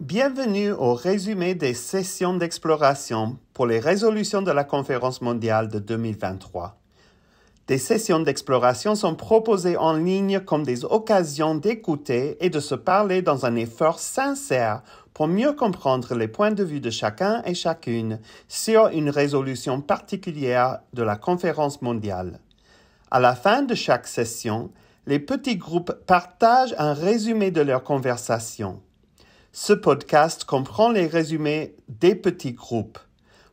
Bienvenue au résumé des sessions d'exploration pour les résolutions de la Conférence mondiale de 2023. Des sessions d'exploration sont proposées en ligne comme des occasions d'écouter et de se parler dans un effort sincère pour mieux comprendre les points de vue de chacun et chacune sur une résolution particulière de la Conférence mondiale. À la fin de chaque session, les petits groupes partagent un résumé de leur conversation. Ce podcast comprend les résumés des petits groupes.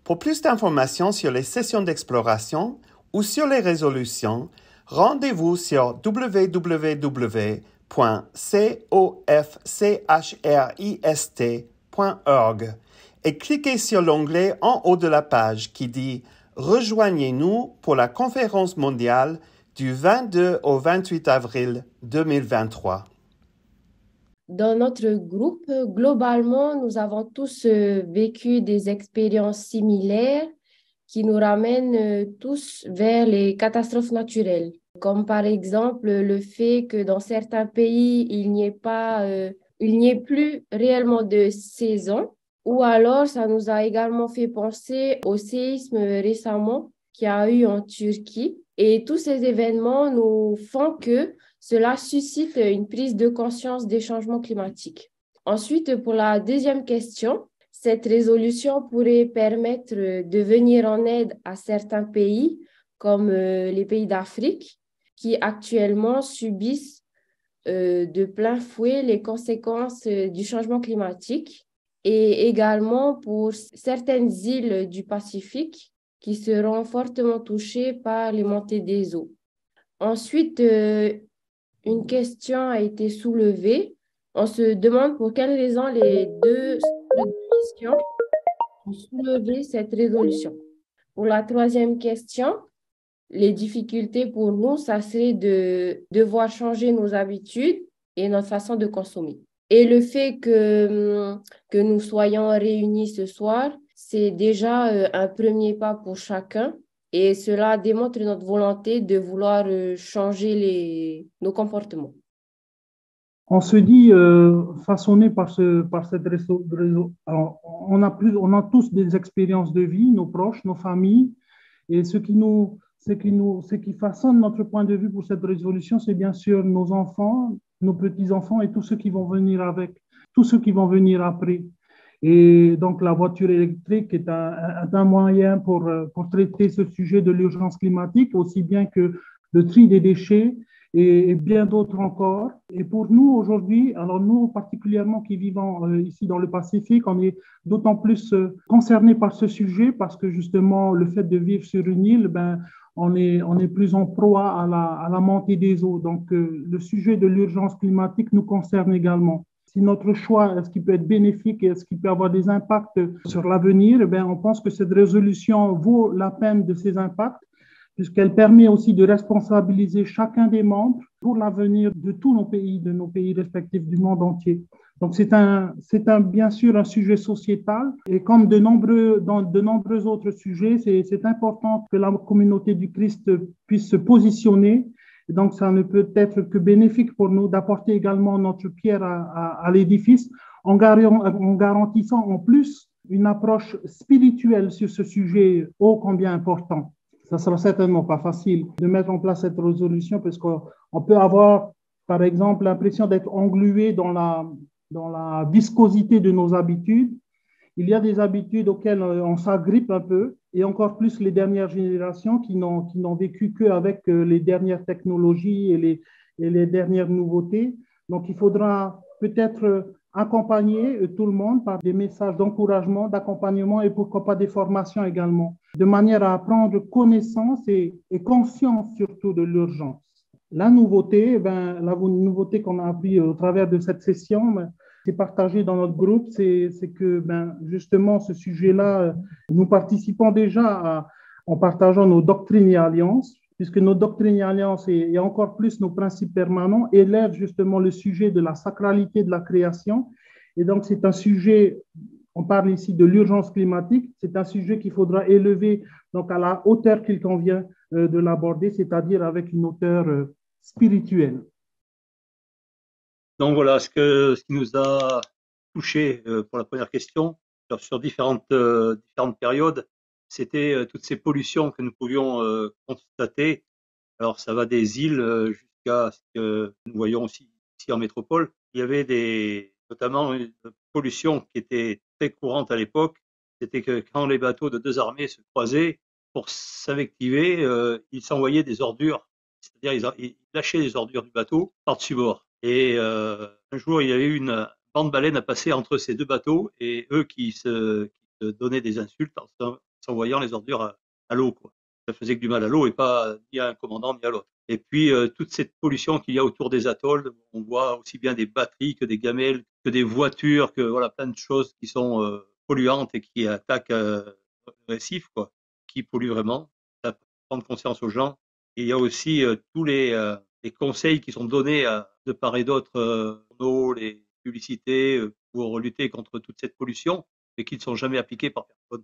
Pour plus d'informations sur les sessions d'exploration ou sur les résolutions, rendez-vous sur www.cofchrist.org et cliquez sur l'onglet en haut de la page qui dit « Rejoignez-nous pour la conférence mondiale du 22 au 28 avril 2023 ». Dans notre groupe, globalement, nous avons tous vécu des expériences similaires qui nous ramènent tous vers les catastrophes naturelles, comme par exemple le fait que dans certains pays, il n'y ait plus réellement de saison, ou alors ça nous a également fait penser au séisme récemment qu'il y a eu en Turquie. Et tous ces événements nous font que cela suscite une prise de conscience des changements climatiques. Ensuite, pour la deuxième question, cette résolution pourrait permettre de venir en aide à certains pays, comme les pays d'Afrique, qui actuellement subissent de plein fouet les conséquences du changement climatique, et également pour certaines îles du Pacifique qui seront fortement touchées par les montées des eaux. Ensuite, une question a été soulevée. On se demande pour quelles raisons les deux questions ont soulevé cette résolution. Pour la troisième question, les difficultés pour nous, ça serait de devoir changer nos habitudes et notre façon de consommer. Et le fait que nous soyons réunis ce soir, c'est déjà un premier pas pour chacun. Et cela démontre notre volonté de vouloir changer nos comportements. On se dit, façonné par cette réseau, alors, on a tous des expériences de vie, nos proches, nos familles, et ce qui façonne notre point de vue pour cette résolution, c'est bien sûr nos enfants, nos petits-enfants et tous ceux qui vont venir tous ceux qui vont venir après. Et donc, la voiture électrique est un moyen pour traiter ce sujet de l'urgence climatique, aussi bien que le tri des déchets et bien d'autres encore. Et pour nous, aujourd'hui, alors nous particulièrement qui vivons ici dans le Pacifique, on est d'autant plus concernés par ce sujet parce que justement, le fait de vivre sur une île, on est plus en proie à la montée des eaux. Donc, le sujet de l'urgence climatique nous concerne également. Si notre choix, est-ce qu'il peut être bénéfique et est-ce qu'il peut avoir des impacts sur l'avenir, on pense que cette résolution vaut la peine de ces impacts, puisqu'elle permet aussi de responsabiliser chacun des membres pour l'avenir de tous de nos pays respectifs du monde entier. Donc, bien sûr un sujet sociétal et comme dans de nombreux autres sujets, c'est important que la communauté du Christ puisse se positionner. Et donc, ça ne peut être que bénéfique pour nous d'apporter également notre pierre à l'édifice en garantissant en plus une approche spirituelle sur ce sujet ô combien important. Ça sera certainement pas facile de mettre en place cette résolution parce qu'on peut avoir, par exemple, l'impression d'être englué dans la viscosité de nos habitudes. Il y a des habitudes auxquelles on s'agrippe un peu, et encore plus les dernières générations qui n'ont vécu qu'avec les dernières technologies et les dernières nouveautés. Donc, il faudra peut-être accompagner tout le monde par des messages d'encouragement, d'accompagnement et pourquoi pas des formations également, de manière à prendre connaissance et conscience surtout de l'urgence. La nouveauté qu'on a appris au travers de cette session, c'est partagé dans notre groupe, c'est que justement ce sujet-là, nous participons déjà en partageant nos doctrines et alliances, puisque nos doctrines et alliances et encore plus nos principes permanents élèvent justement le sujet de la sacralité de la création. Et donc c'est un sujet, on parle ici de l'urgence climatique, c'est un sujet qu'il faudra élever donc à la hauteur qu'il convient de l'aborder, c'est-à-dire avec une hauteur spirituelle. Donc voilà, ce qui nous a touché pour la première question sur différentes périodes, c'était toutes ces pollutions que nous pouvions constater. Alors ça va des îles jusqu'à ce que nous voyons aussi ici en métropole. Il y avait notamment une pollution qui était très courante à l'époque. C'était que quand les bateaux de deux armées se croisaient, pour s'invectiver, ils s'envoyaient des ordures. C'est-à-dire ils lâchaient des ordures du bateau par-dessus bord. Et un jour, il y avait eu une bande baleine à passer entre ces deux bateaux et eux qui se donnaient des insultes en s'envoyant les ordures à l'eau, quoi. Ça faisait que du mal à l'eau et pas ni à un commandant ni à l'autre. Et puis toute cette pollution qu'il y a autour des atolls, on voit aussi bien des batteries que des gamelles, que des voitures, que voilà plein de choses qui sont polluantes et qui attaquent le récif, quoi, qui polluent vraiment. Ça fait prendre conscience aux gens. Et il y a aussi tous les conseils qui sont donnés de part et d'autre, les publicités pour lutter contre toute cette pollution, mais qui ne sont jamais appliqués par personne.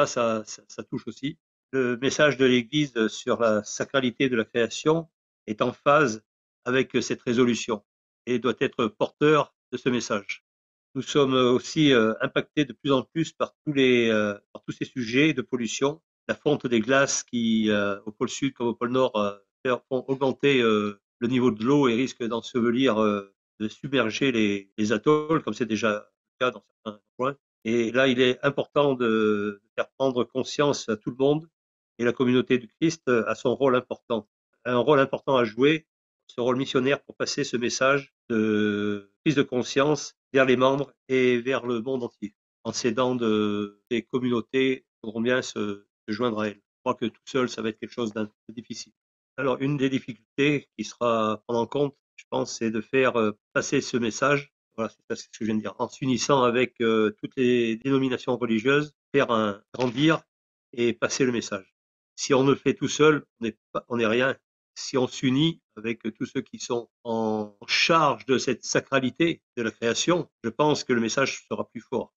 Ça touche aussi. Le message de l'Église sur la sacralité de la création est en phase avec cette résolution et doit être porteur de ce message. Nous sommes aussi impactés de plus en plus par tous ces sujets de pollution. La fonte des glaces qui, au pôle sud comme au pôle nord, font augmenter le niveau de l'eau et risquent d'ensevelir, de submerger les atolls, comme c'est déjà le cas dans certains points. Et là, il est important de faire prendre conscience à tout le monde, et la communauté du Christ a son rôle important, un rôle important à jouer, ce rôle missionnaire pour passer ce message de prise de conscience vers les membres et vers le monde entier, en s'aidant des communautés qui voudront bien se joindre à elles. Je crois que tout seul, ça va être quelque chose d'un peu difficile. Alors, une des difficultés qui sera à prendre en compte, je pense, c'est de faire passer ce message, voilà, c'est ce que je viens de dire, en s'unissant avec toutes les dénominations religieuses, faire grandir et passer le message. Si on le fait tout seul, on n'est rien. Si on s'unit avec tous ceux qui sont en charge de cette sacralité de la création, je pense que le message sera plus fort.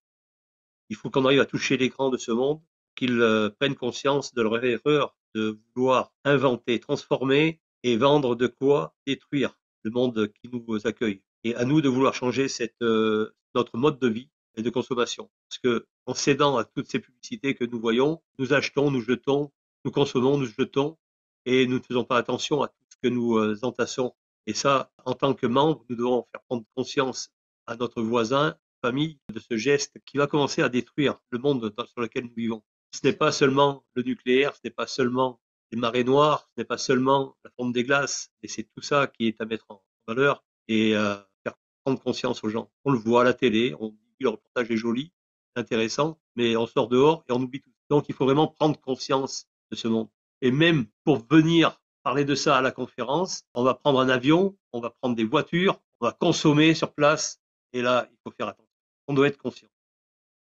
Il faut qu'on arrive à toucher les grands de ce monde, qu'ils prennent conscience de leur erreur de vouloir inventer, transformer et vendre de quoi détruire le monde qui nous accueille. Et à nous de vouloir changer notre mode de vie et de consommation. Parce que en cédant à toutes ces publicités que nous voyons, nous achetons, nous jetons, nous consommons, nous jetons, et nous ne faisons pas attention à tout ce que nous entassons. Et ça, en tant que membres, nous devons faire prendre conscience à notre voisin, famille, de ce geste qui va commencer à détruire le monde sur lequel nous vivons. Ce n'est pas seulement le nucléaire, ce n'est pas seulement les marées noires, ce n'est pas seulement la fonte des glaces, et c'est tout ça qui est à mettre en valeur et faire prendre conscience aux gens. On le voit à la télé, on dit le reportage est joli, intéressant, mais on sort dehors et on oublie tout. Donc il faut vraiment prendre conscience de ce monde. Et même pour venir parler de ça à la conférence, on va prendre un avion, on va prendre des voitures, on va consommer sur place, et là, il faut faire attention. On doit être conscient.